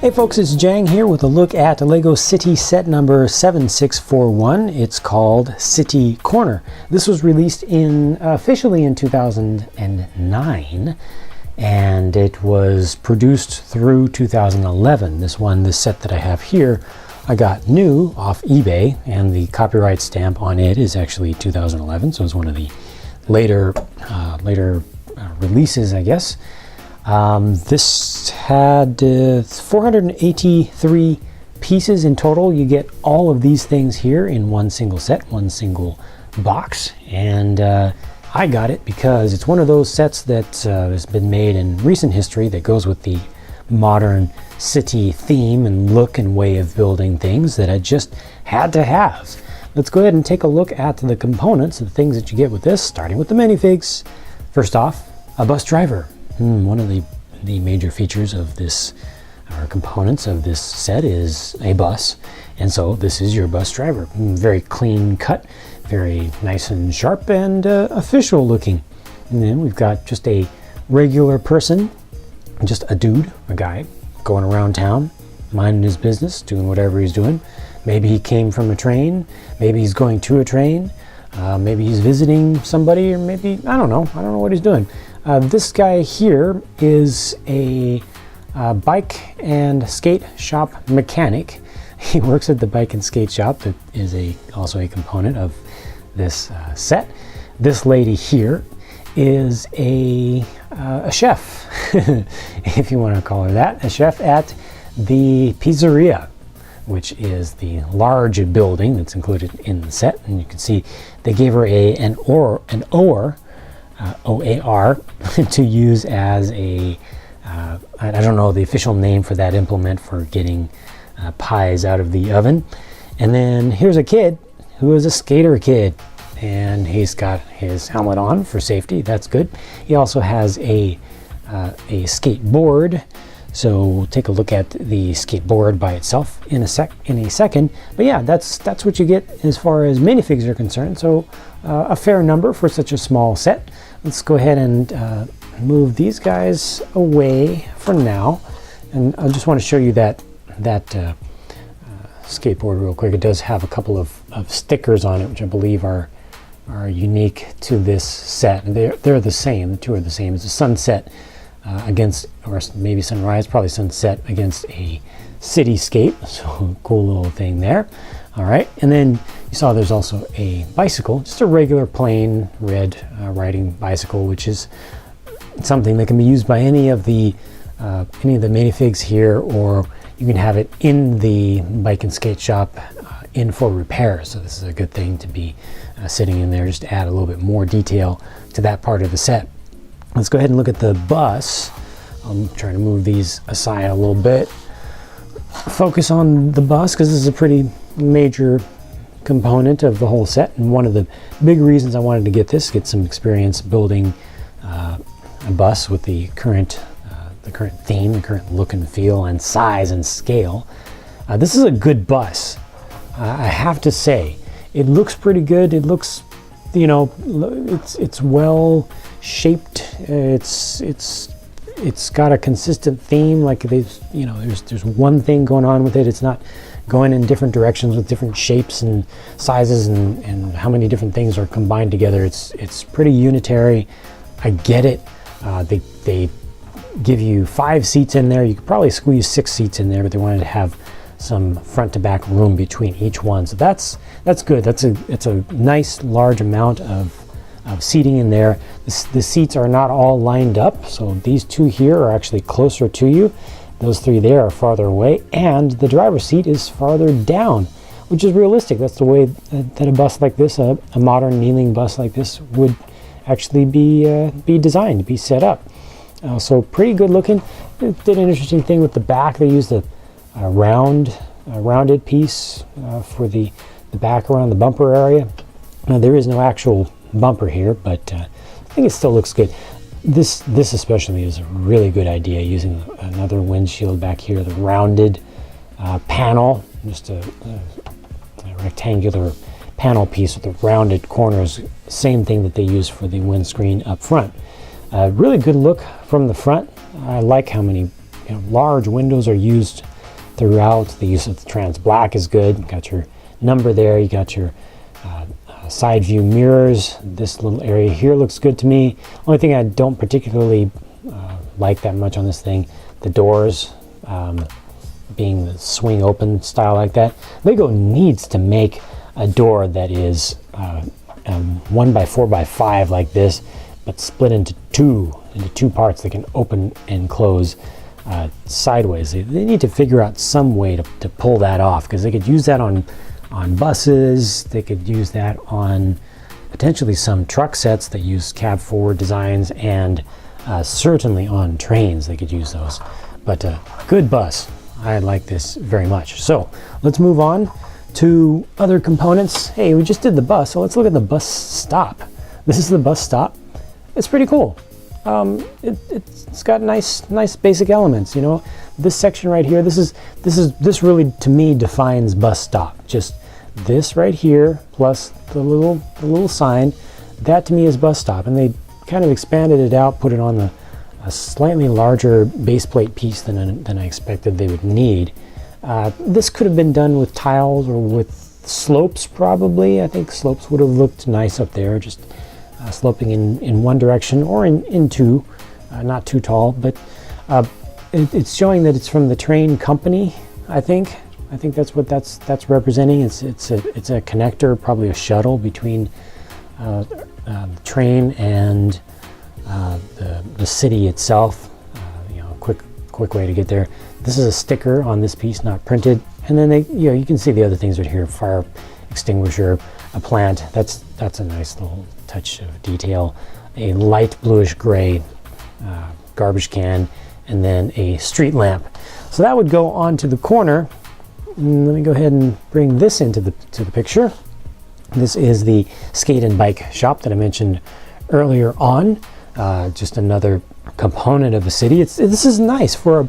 Hey folks, it's Jang here with a look at LEGO City set number 7641. It's called City Corner. This was released officially in 2009, and it was produced through 2011. This set that I have here, I got new off eBay, and the copyright stamp on it is actually 2011, so it's one of the later releases, I guess. This had 483 pieces in total. You get all of these things here in one single set, one single box, and I got it because it's one of those sets that has been made in recent history that goes with the modern city theme and look and way of building things that I just had to have. Let's go ahead and take a look at the components, the things that you get with this, starting with the minifigs. First off, a bus driver. One of the major features of this, or components of this set, is a bus, and so this is your bus driver. Very clean cut, very nice and sharp, and official looking. And then we've got just a regular person, just a dude, a guy, going around town, minding his business, doing whatever he's doing. Maybe he came from a train, maybe he's going to a train, maybe he's visiting somebody, or maybe, I don't know what he's doing. This guy here is a bike and skate shop mechanic. He works at the bike and skate shop that is also a component of this set. This lady here is a chef, if you want to call her that, a chef at the pizzeria, which is the large building that's included in the set. And you can see they gave her an oar, OAR, to use as I don't know the official name for that implement for getting pies out of the oven. And then here's a kid who is a skater kid, and he's got his helmet on for safety. That's good. He also has a skateboard. So we'll take a look at the skateboard by itself in a second. But yeah, that's what you get as far as minifigs are concerned. So a fair number for such a small set. Let's go ahead and move these guys away for now. And I just want to show you that skateboard real quick. It does have a couple of stickers on it, which I believe are unique to this set. They're the same. The two are the same. It's a sunset against, or maybe sunrise, probably sunset against a cityscape. So cool little thing there. All right, and then you saw there's also a bicycle, just a regular plain red riding bicycle, which is something that can be used by any of the minifigs here, or you can have it in the bike and skate shop in for repair. So this is a good thing to be sitting in there, just to add a little bit more detail to that part of the set. Let's go ahead and look at the bus. I'm trying to move these aside a little bit. Focus on the bus, because this is a pretty major component of the whole set, and one of the big reasons I wanted to get some experience building a bus with the current theme, the current look and feel and size and scale. This is a good bus. I have to say, it looks pretty good. It looks, it's well shaped. It's got a consistent theme. Like there's one thing going on with it. It's not going in different directions with different shapes and sizes and how many different things are combined together. It's pretty unitary. I get it. They give you 5 seats in there. You could probably squeeze 6 seats in there, but they wanted to have some front to back room between each one. So that's good. It's a nice large amount of seating in there. The seats are not all lined up, so these 2 here are actually closer to you. Those 3 there are farther away, and the driver's seat is farther down, which is realistic. That's the way that a bus like this, a modern kneeling bus like this, would actually be designed, to be set up. So pretty good looking. They did an interesting thing with the back. They used a rounded piece for the back around the bumper area. Now there is no actual bumper here, but I think it still looks good. This especially is a really good idea, using another windshield back here, the rounded panel, just a rectangular panel piece with the rounded corners, same thing that they use for the windscreen up front. Really good look from the front. I like how many large windows are used throughout. The use of the trans black is good. You got your number there. You got your side view mirrors. This little area here looks good to me. Only thing I don't particularly like that much on this thing, the doors being the swing open style like that. Lego needs to make a door that is 1 by 4 by 5 like this, but split into two parts that can open and close sideways. They need to figure out some way to pull that off, because they could use that on buses. They could use that on potentially some truck sets that use cab forward designs, and certainly on trains they could use those. But good bus. I like this very much. So let's move on to other components. Hey, we just did the bus, so let's look at the bus stop. This is the bus stop. It's pretty cool. It's got nice basic elements. You know, this section right here. This really to me defines bus stop. Just this right here plus the little sign. That to me is bus stop, and they kind of expanded it out, put it on a slightly larger base plate piece than I expected they would need. This could have been done with tiles or with slopes probably. I think slopes would have looked nice up there, just sloping in one direction or in two, not too tall, but it's showing that it's from the train company. I think that's what that's representing. It's a connector, probably a shuttle between the train and the city itself. You know, quick way to get there. This is a sticker on this piece, not printed. And then you can see the other things right here: fire extinguisher, a plant. That's a nice little touch of detail. A light bluish gray garbage can, and then a street lamp. So that would go onto the corner. And let me go ahead and bring this into the picture. This is the skate and bike shop that I mentioned earlier on. Just another component of the city. This is nice for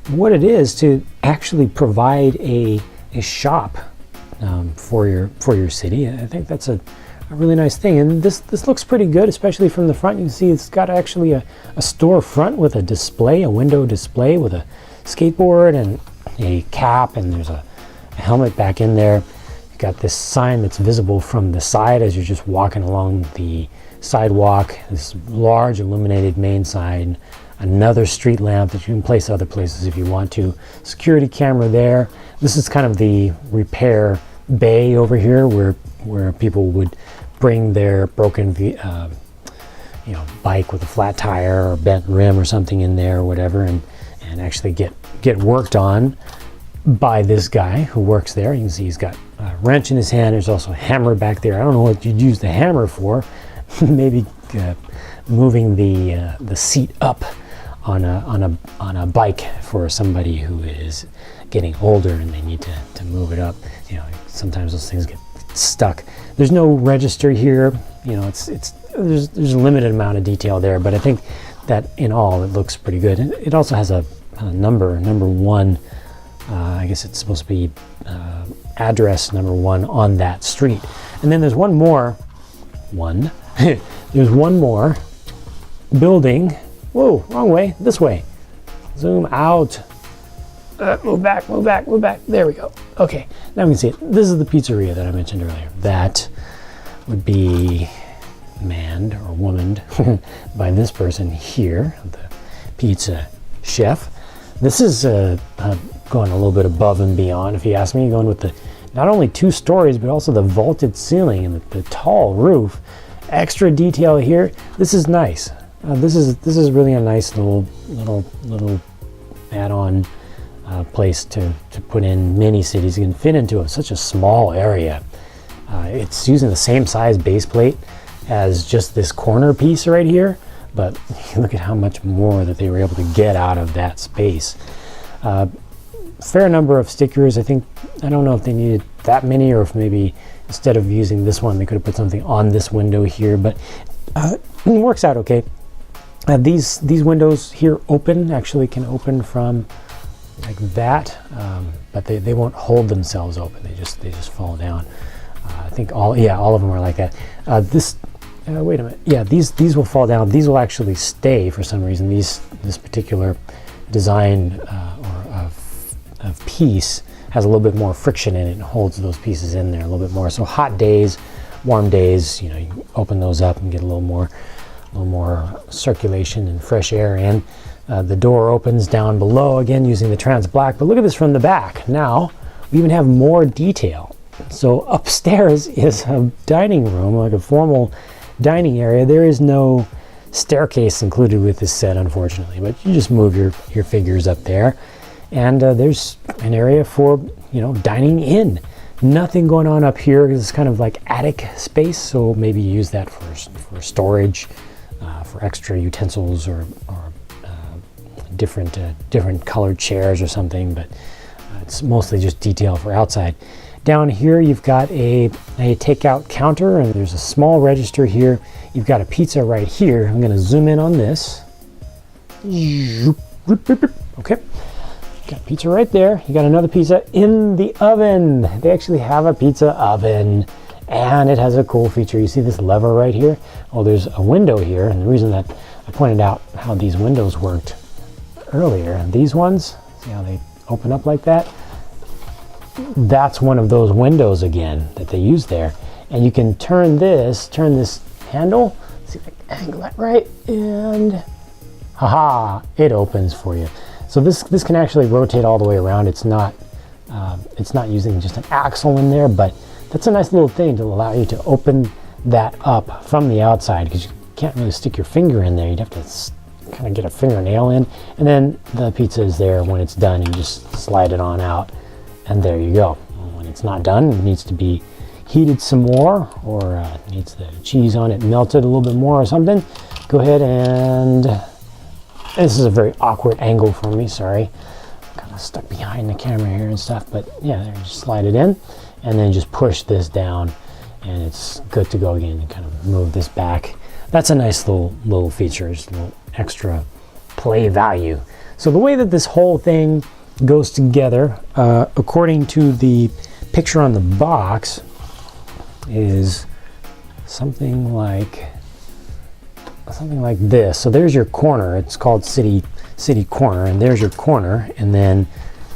what it is to actually provide a shop for your city. I think that's a really nice thing, and this looks pretty good, especially from the front. You can see it's got actually a store front with a window display with a skateboard and a cap, and there's a helmet back in there. You've got this sign that's visible from the side as you're just walking along the sidewalk. This large illuminated main sign, another street lamp that you can place other places if you want to. Security camera there. This is kind of the repair bay over here where people would bring their broken bike with a flat tire or bent rim or something in there or whatever, and actually get worked on by this guy who works there. You can see he's got a wrench in his hand. There's also a hammer back there. I don't know what you'd use the hammer for. Maybe moving the seat up on a bike for somebody who is getting older and they need to move it up. You know, sometimes those things get stuck. There's no register here. You know, there's a limited amount of detail there, but I think that in all it looks pretty good. And it also has a number 1. I guess it's supposed to be address number 1 on that street. And then there's one more. There's one more building. Whoa, wrong way. This way. Zoom out. Move back. There we go. Okay, now we can see it. This is the pizzeria that I mentioned earlier. That would be manned or womaned by this person here, the pizza chef. This is going a little bit above and beyond, if you ask me, going with the not only 2 stories but also the vaulted ceiling and the tall roof. Extra detail here. This is nice. This is really a nice little add-on place to put in mini cities. You can fit into such a small area. It's using the same size base plate as just this corner piece right here, but look at how much more that they were able to get out of that space. Fair number of stickers. I don't know if they needed that many, or if maybe instead of using this one they could have put something on this window here, but it works out okay. These windows here actually can open from like that, but they won't hold themselves open. They just fall down. I think all of them are like that. Wait a minute. Yeah, these will fall down. These will actually stay for some reason. This particular design or piece has a little bit more friction in it and holds those pieces in there a little bit more. So hot days, warm days, you know, you open those up and get a little more circulation and fresh air in. The door opens down below, again using the trans black, but look at this from the back. Now we even have more detail. So upstairs is a dining room, like a formal dining area. There is no staircase included with this set, unfortunately, but you just move your figures up there, and there's an area for, you know, dining in. Nothing going on up here. It's kind of like attic space, so maybe use that for storage, for extra utensils or different colored chairs or something, but it's mostly just detail for outside. Down here you've got a takeout counter, and there's a small register here. You've got a pizza right here. I'm going to zoom in on this. Okay, got pizza right there. You got another pizza in the oven. They actually have a pizza oven, and it has a cool feature. You see this lever right here? Well, there's a window here, and the reason that I pointed out how these windows worked earlier, these ones, see how they open up like that? That's one of those windows again that they use there, and you can turn this handle. See if I can angle that right, and haha, it opens for you. So this can actually rotate all the way around. It's not using just an axle in there, but that's a nice little thing to allow you to open that up from the outside, because you can't really stick your finger in there. You'd have to kind of get a fingernail in, and then the pizza is there when it's done. You just slide it on out, and there you go. When it's not done, it needs to be heated some more, or needs the cheese on it melted a little bit more or something. Go ahead, and this is a very awkward angle for me, sorry. I'm kind of stuck behind the camera here and stuff, but yeah, there, just slide it in, and then just push this down, and it's good to go again. You kind of move this back. That's a nice little feature, just a little extra play value. So the way that this whole thing goes together, according to the picture on the box, is something like this. So there's your corner. It's called City Corner, and there's your corner, and then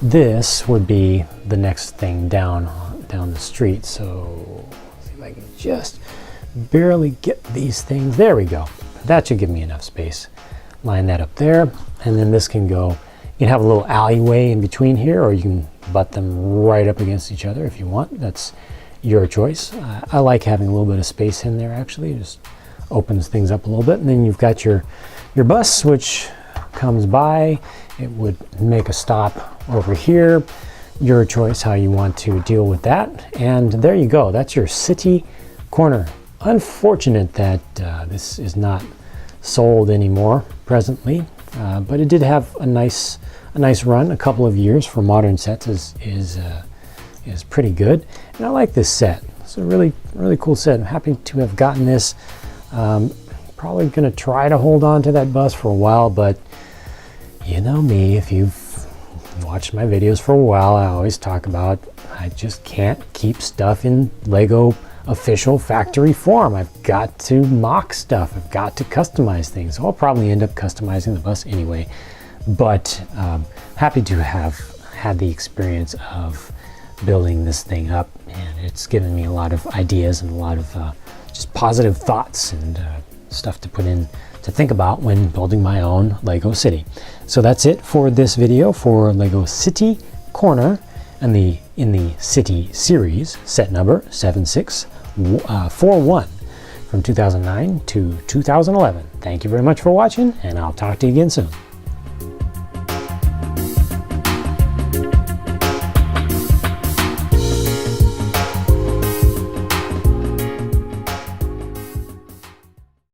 this would be the next thing down the street. So let's see if I can just barely get these things. There we go. That should give me enough space. Line that up there, and then this can go. You can have a little alleyway in between here, or you can butt them right up against each other if you want. That's your choice. I like having a little bit of space in there, actually. It just opens things up a little bit. And then you've got your bus, which comes by. It would make a stop over here. Your choice how you want to deal with that. And there you go. That's your City Corner. Unfortunate that this is not sold anymore presently, but it did have a nice run. A couple of years for modern sets is pretty good, and I like this set. It's a really cool set. I'm happy to have gotten this. Probably going to try to hold on to that bus for a while, but you know me, if you've watched my videos for a while, I always talk about I just can't keep stuff in Lego official factory form. I've got to mock stuff. I've got to customize things. So I'll probably end up customizing the bus anyway, but happy to have had the experience of building this thing up, and it's given me a lot of ideas and a lot of just positive thoughts and stuff to put in to think about when building my own Lego city. So that's it for this video for Lego City Corner and in the City series, set number 7641 from 2009 to 2011. Thank you very much for watching, and I'll talk to you again soon.